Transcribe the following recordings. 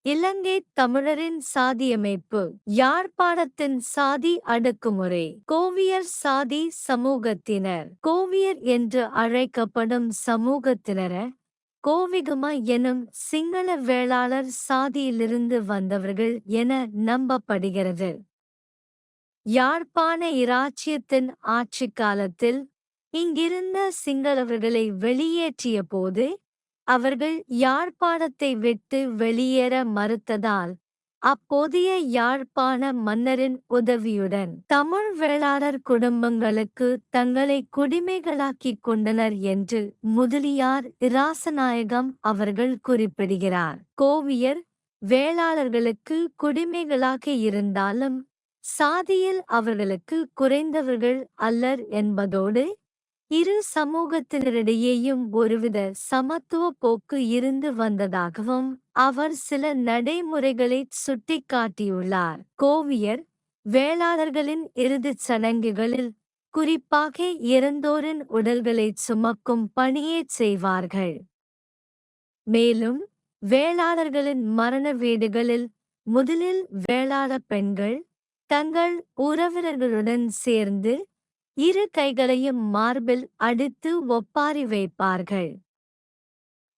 இலங்கை தமிழரின் சாதியமைப்பு. யாழ்ப்பாணத்தின் சாதி அடுக்குமுறை. கோவியர் சாதி சமூகத்தினர். கோவியர் என்று அழைக்கப்படும் சமூகத்தினர கோவிகும எனும் சிங்கள வேளாளர் சாதியிலிருந்து வந்தவர்கள் என நம்பப்படுகிறது. யாழ்ப்பாண இராச்சியத்தின் ஆட்சிக் காலத்தில் இங்கிருந்த சிங்களவர்களை வெளியேற்றிய போது அவர்கள் யாழ்ப்பாணத்தை விட்டு வெளியேற மறுத்ததால் அப்போதைய யாழ்ப்பாண மன்னரின் உதவியுடன் தமிழ் வேளாளர் குடும்பங்களுக்கு தங்களை குடிமைகளாக்கிக் கொண்டனர் என்று முதலியார் இராசநாயகம் அவர்கள் குறிப்பிடுகிறார். கோவியர் வேளாளர்களுக்கு குடிமைகளாக இருந்தாலும் சாதியில் அவர்களுக்கு குறைந்தவர்கள் அல்லர் என்பதோடு இரு சமூகத்தினரிடையேயும் ஒருவித சமத்துவ போக்கு இருந்து வந்ததாகவும் அவர் சில நடைமுறைகளை சுட்டிக்காட்டியுள்ளார். கோவியர் வேளாளர்களின் இறுதிச் சடங்குகளில் குறிப்பாக இறந்தோரின் உடல்களைச் சுமக்கும் பணியைச் செய்வார்கள். மேலும் வேளாளர்களின் மரண வீடுகளில் முதலில் வேளாள பெண்கள் தங்கள் உறவினர்களுடன் சேர்ந்து இரு கைகளையும் மார்பில் அடித்து ஒப்பாரி வைப்பார்கள்.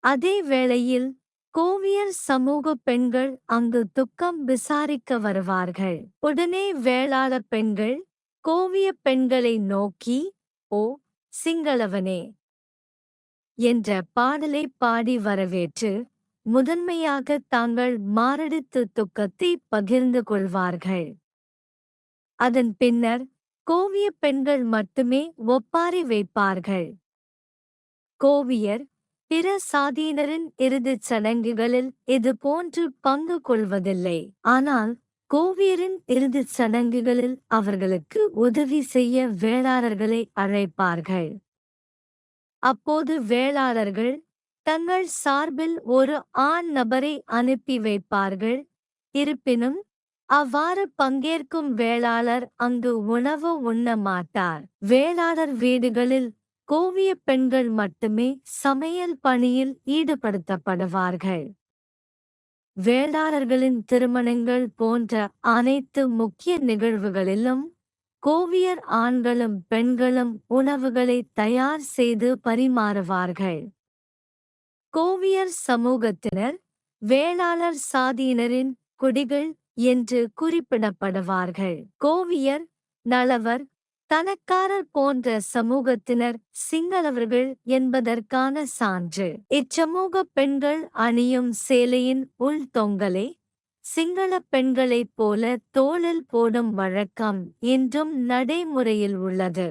அதே வேளையில் கோவியர் சமூக பெண்கள் அங்கு துக்கம் விசாரிக்க வருவார்கள். உடனே வேளாள பெண்கள் கோவிய பெண்களை நோக்கி, "ஓ சிங்களவனே" என்ற பாடலை பாடி வரவேற்று முதன்மையாக தாங்கள் மாரடித்து துக்கத்தை பகிர்ந்து கொள்வார்கள். அதன் பின்னர் கோவிய பெண்கள் மட்டுமே ஒப்பாரி வைப்பார்கள். கோவியர் பிற சாதியினரின் இறுதிச் சடங்குகளில் இதுபோன்று பங்கு கொள்வதில்லை. ஆனால் கோவியரின் இறுதிச் சடங்குகளில் அவர்களுக்கு உதவி செய்ய வேளாளர்களை அழைப்பார்கள். அப்போது வேளாளர்கள் தங்கள் சார்பில் ஒரு ஆண் நபரை அனுப்பி வைப்பார்கள். இருப்பினும் அவ்வாறு பங்கேற்கும் வேளாளர் அங்கு உணவு உண்ண மாட்டார். வேளாளர் வீடுகளில் கோவிய பெண்கள் மட்டுமே சமையல் பணியில் ஈடுபடுத்தப்படுவார்கள். வேளாளர்களின் திருமணங்கள் போன்ற அனைத்து முக்கிய நிகழ்வுகளிலும் கோவியர் ஆண்களும் பெண்களும் உணவுகளை தயார் செய்து பரிமாறுவார்கள். கோவியர் சமூகத்தினர் வேளாளர் சாதியினரின் குடிகள் என்று குறிப்பிடப்படுவார்கள். கோவியர், நளவர், தனக்காரர் போன்ற சமூகத்தினர் சிங்களவர்கள் என்பதற்கான சான்று. இச்சமூக பெண்கள் அணியும் சேலையின் உள் தொங்கலை சிங்கள பெண்களைப் போல தோளில் போடும் வழக்கம் இன்றும் நடைமுறையில் உள்ளது.